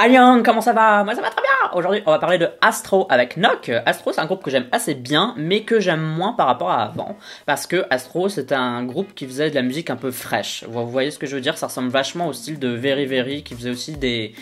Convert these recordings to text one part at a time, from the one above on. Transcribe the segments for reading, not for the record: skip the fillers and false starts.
Ayan, comment ça va? Moi ça va très bien! Aujourd'hui on va parler de Astro avec Nock. Astro c'est un groupe que j'aime assez bien, mais que j'aime moins par rapport à avant. Parce que Astro c'était un groupe qui faisait de la musique un peu fraîche. Vous voyez ce que je veux dire? Ça ressemble vachement au style de Very Very, qui faisait aussi des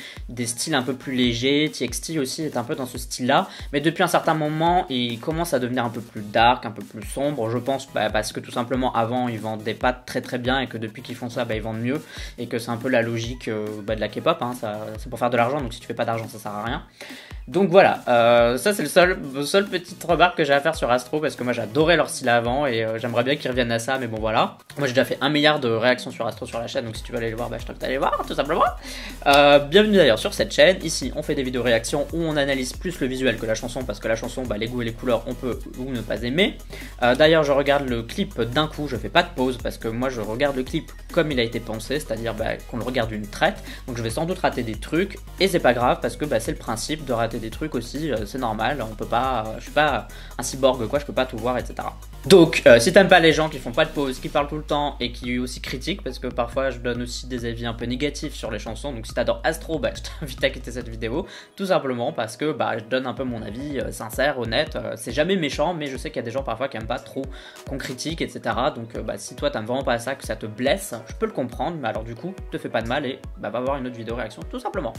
styles un peu plus légers. TXT aussi est un peu dans ce style-là. Mais depuis un certain moment, il commence à devenir un peu plus dark, un peu plus sombre. Je pense parce que tout simplement avant ils vendaient pas très très bien et que depuis qu'ils font ça, ils vendent mieux. Et que c'est un peu la logique de la K-pop, hein. C'est pour faire de l'argent. Donc si tu fais pas d'argent ça sert à rien. Donc voilà, ça c'est le seul petite remarque que j'ai à faire sur Astro, parce que moi j'adorais leur style avant et j'aimerais bien qu'ils reviennent à ça, mais bon voilà. Moi j'ai déjà fait 1 milliard de réactions sur Astro sur la chaîne, donc si tu veux aller le voir, je t'invite à aller voir tout simplement. Bienvenue d'ailleurs sur cette chaîne. Ici on fait des vidéos réactions où on analyse plus le visuel que la chanson, parce que la chanson, les goûts et les couleurs on peut ou ne pas aimer. D'ailleurs je regarde le clip d'un coup, je fais pas de pause, parce que moi je regarde le clip comme il a été pensé, c'est-à-dire qu'on le regarde d'une traite. Donc je vais sans doute rater des trucs, et c'est pas grave, parce que c'est le principe de rater des trucs aussi, c'est normal, on peut pas, je suis pas un cyborg quoi, je peux pas tout voir, etc. Donc si t'aimes pas les gens qui font pas de pause, qui parlent tout le temps et qui aussi critiquent, parce que parfois je donne aussi des avis un peu négatifs sur les chansons, donc si t'adores Astro, je t'invite à quitter cette vidéo, tout simplement parce que je donne un peu mon avis sincère, honnête, c'est jamais méchant, mais je sais qu'il y a des gens parfois qui aiment pas trop qu'on critique, etc. Donc si toi t'aimes vraiment pas ça, que ça te blesse, je peux le comprendre, mais alors du coup, te fais pas de mal et va voir une autre vidéo réaction, tout simplement.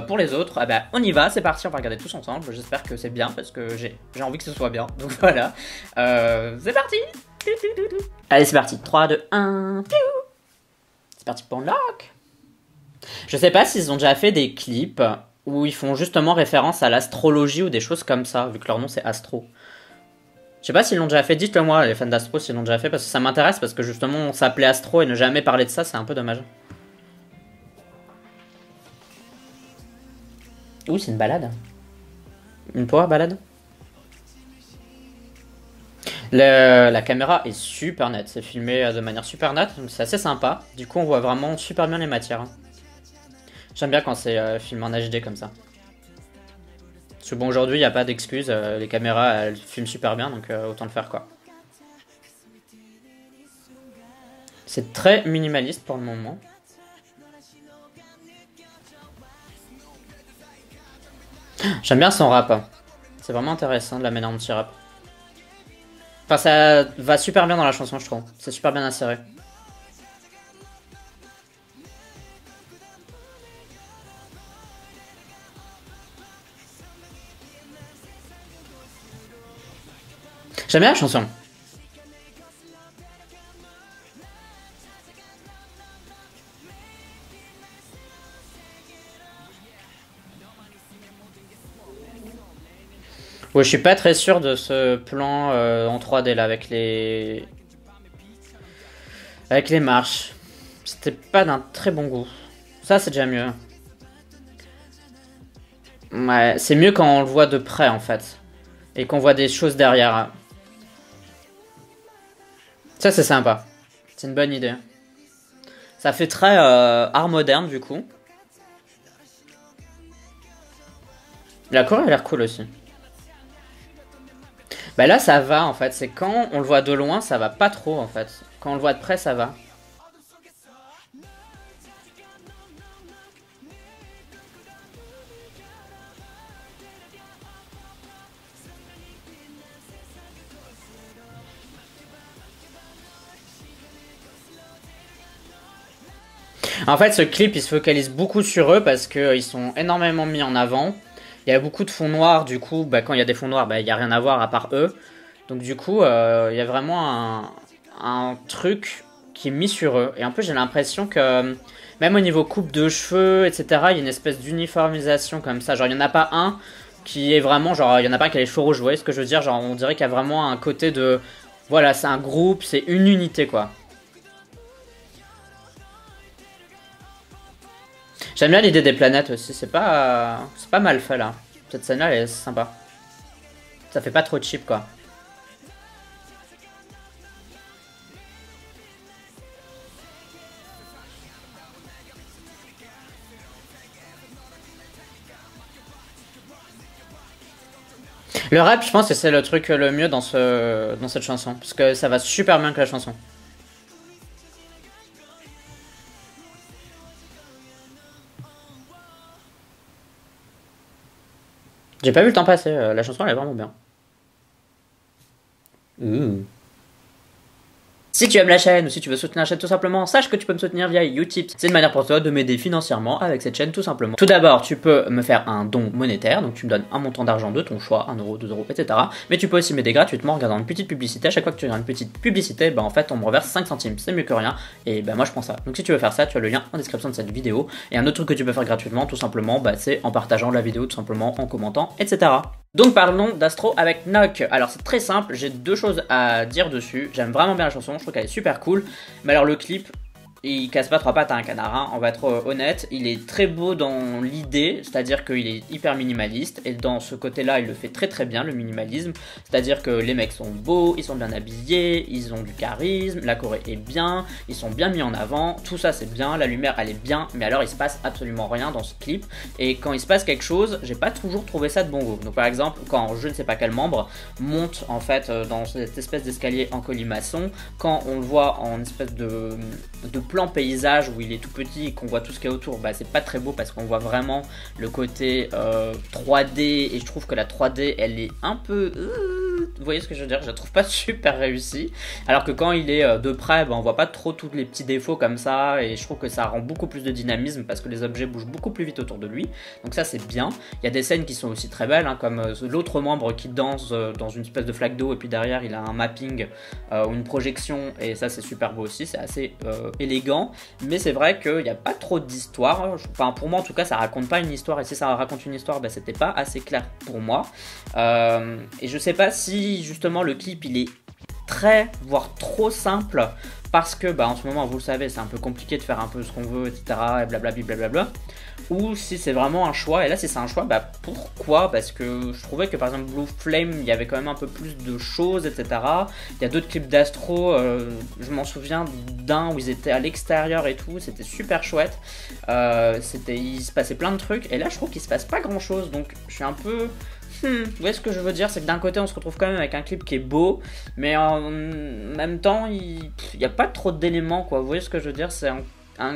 Pour les autres, on y va, c'est parti, on va regarder tous ensemble. J'espère que c'est bien, parce que j'ai envie que ce soit bien. Donc voilà, c'est parti. Allez, c'est parti, 3, 2, 1. C'est parti pour Nock. Je sais pas s'ils ont déjà fait des clips où ils font justement référence à l'astrologie ou des choses comme ça, vu que leur nom c'est Astro. Je sais pas s'ils l'ont déjà fait, dites-le moi les fans d'Astro s'ils l'ont déjà fait, parce que ça m'intéresse, parce que justement on s'appelait Astro et ne jamais parler de ça, c'est un peu dommage. Ouh, c'est une balade. Une power balade. La caméra est super nette, c'est filmé de manière super nette, donc c'est assez sympa. Du coup on voit vraiment super bien les matières. J'aime bien quand c'est filmé en HD comme ça. Parce que bon, aujourd'hui il n'y a pas d'excuses, les caméras elles filment super bien, donc autant le faire quoi. C'est très minimaliste pour le moment. J'aime bien son rap. C'est vraiment intéressant de la manière dont il rappe. Enfin, ça va super bien dans la chanson, je trouve. C'est super bien inséré. J'aime bien la chanson. Ouais, je suis pas très sûr de ce plan en 3D là avec les marches. C'était pas d'un très bon goût. Ça c'est déjà mieux. Ouais, c'est mieux quand on le voit de près en fait. Et qu'on voit des choses derrière. Ça c'est sympa. C'est une bonne idée. Ça fait très art moderne du coup. La choré a l'air cool aussi. Là ça va en fait, c'est quand on le voit de loin ça va pas trop en fait. Quand on le voit de près ça va. En fait ce clip il se focalise beaucoup sur eux parce qu'ils sont énormément mis en avant. Il y a beaucoup de fonds noirs, du coup quand il y a des fonds noirs il n'y a rien à voir à part eux. Donc du coup il y a vraiment un truc qui est mis sur eux. Et en plus j'ai l'impression que même au niveau coupe de cheveux, etc., il y a une espèce d'uniformisation comme ça. Genre il n'y en a pas un qui est vraiment, genre il n'y en a pas un qui a les cheveux rouges, vous voyez ce que je veux dire? Genre on dirait qu'il y a vraiment un côté de, voilà c'est un groupe, c'est une unité quoi. J'aime bien l'idée des planètes aussi, c'est pas mal fait là. Cette scène là elle est sympa. Ça fait pas trop cheap quoi. Le rap, je pense que c'est le truc le mieux dans cette chanson, parce que ça va super bien avec la chanson. J'ai pas vu le temps passer, la chanson elle est vraiment bien. Si tu aimes la chaîne ou si tu veux soutenir la chaîne tout simplement, sache que tu peux me soutenir via Utip. C'est une manière pour toi de m'aider financièrement avec cette chaîne tout simplement. Tout d'abord, tu peux me faire un don monétaire, donc tu me donnes un montant d'argent de ton choix, 1 euro, 2 euros, etc. Mais tu peux aussi m'aider gratuitement en regardant une petite publicité. À chaque fois que tu regardes une petite publicité, bah en fait on me reverse 5 centimes, c'est mieux que rien. Et bah moi je prends ça. Donc si tu veux faire ça, tu as le lien en description de cette vidéo. Et un autre truc que tu peux faire gratuitement tout simplement, bah, c'est en partageant la vidéo tout simplement, en commentant, etc. Donc parlons d'Astro avec Knock. Alors c'est très simple, j'ai deux choses à dire dessus. J'aime vraiment bien la chanson, je trouve qu'elle est super cool. Mais alors le clip, il casse pas trois pattes à un canard, hein, on va être honnête. Il est très beau dans l'idée, c'est-à-dire qu'il est hyper minimaliste. Et dans ce côté-là, il le fait très très bien, le minimalisme. C'est-à-dire que les mecs sont beaux, ils sont bien habillés, ils ont du charisme, la choré est bien, ils sont bien mis en avant. Tout ça c'est bien, la lumière elle est bien, mais alors il se passe absolument rien dans ce clip. Et quand il se passe quelque chose, j'ai pas toujours trouvé ça de bon goût. Donc par exemple, quand je ne sais pas quel membre monte en fait dans cette espèce d'escalier en colimaçon, quand on le voit en espèce de plan paysage où il est tout petit et qu'on voit tout ce qu'il y a autour, bah c'est pas très beau parce qu'on voit vraiment le côté 3D et je trouve que la 3D elle est un peu... vous voyez ce que je veux dire, je la trouve pas super réussie. Alors que quand il est de près, bah, on voit pas trop tous les petits défauts comme ça et je trouve que ça rend beaucoup plus de dynamisme parce que les objets bougent beaucoup plus vite autour de lui. Donc ça c'est bien. Il y a des scènes qui sont aussi très belles, hein, comme l'autre membre qui danse dans une espèce de flaque d'eau et puis derrière il a un mapping ou une projection et ça c'est super beau aussi, c'est assez élégant. Mais c'est vrai qu'il n'y a pas trop d'histoire. Enfin, pour moi en tout cas ça raconte pas une histoire et si ça raconte une histoire, bah, c'était pas assez clair pour moi. Et je sais pas si justement le clip il est très voire trop simple parce que bah en ce moment vous le savez c'est un peu compliqué de faire un peu ce qu'on veut, etc. et blablabla, ou si c'est vraiment un choix. Et là si c'est un choix, bah pourquoi? Parce que je trouvais que par exemple Blue Flame il y avait quand même un peu plus de choses, etc. Il y a d'autres clips d'Astro, je m'en souviens d'un où ils étaient à l'extérieur et tout, c'était super chouette, il se passait plein de trucs et là je trouve qu'il se passe pas grand chose, donc je suis un peu... Vous voyez ce que je veux dire, c'est que d'un côté on se retrouve quand même avec un clip qui est beau, mais en même temps il n'y a pas trop d'éléments quoi, vous voyez ce que je veux dire, c'est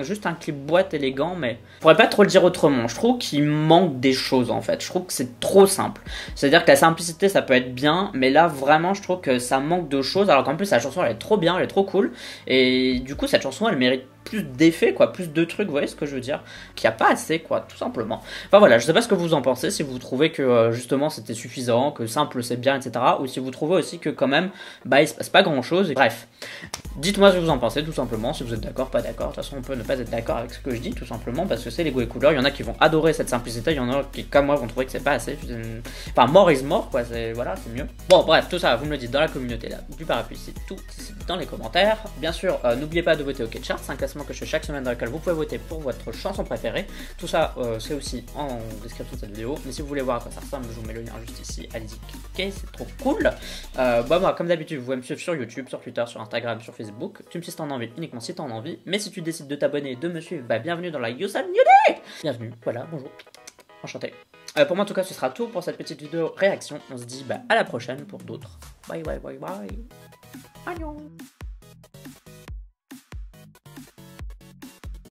juste un clip boîte élégant, mais je pourrais pas trop le dire autrement. Je trouve qu'il manque des choses en fait, je trouve que c'est trop simple. C'est-à-dire que la simplicité ça peut être bien, mais là vraiment je trouve que ça manque de choses, alors qu'en plus la chanson elle est trop bien, elle est trop cool, et du coup cette chanson elle mérite plus d'effets quoi, plus de trucs, vous voyez ce que je veux dire, qu'il n'y a pas assez quoi, tout simplement. Enfin voilà, je sais pas ce que vous en pensez, si vous trouvez que justement c'était suffisant, que simple c'est bien, etc. Ou si vous trouvez aussi que quand même, bah il se passe pas grand chose. Bref, dites-moi ce que vous en pensez tout simplement, si vous êtes d'accord, pas d'accord. De toute façon on peut ne pas être d'accord avec ce que je dis tout simplement parce que c'est les goûts et couleurs. Il y en a qui vont adorer cette simplicité, il y en a qui comme moi vont trouver que c'est pas assez. Enfin more is more quoi, voilà, c'est mieux. Bon bref, tout ça vous me le dites dans la communauté là, du parapluie, c'est tout dans les commentaires. Bien sûr, n'oubliez pas de voter au K-Chart, c'est un classement que je fais chaque semaine dans lequel vous pouvez voter pour votre chanson préférée. Tout ça c'est aussi en description de cette vidéo, mais si vous voulez voir à quoi ça ressemble, je vous mets le lien juste ici, allez-y, cliquez, c'est trop cool. Moi comme d'habitude vous pouvez me suivre sur YouTube, sur Twitter, sur Instagram, sur Facebook. Tu me suis si t'en as envie, uniquement si t'en as envie, mais si tu décides de t'abonner et de me suivre, bah bienvenue dans la Yosan New Day. Bienvenue, voilà, bonjour, enchanté. Pour moi en tout cas ce sera tout pour cette petite vidéo réaction. On se dit bah à la prochaine pour d'autres. Bye bye bye bye. Adieu.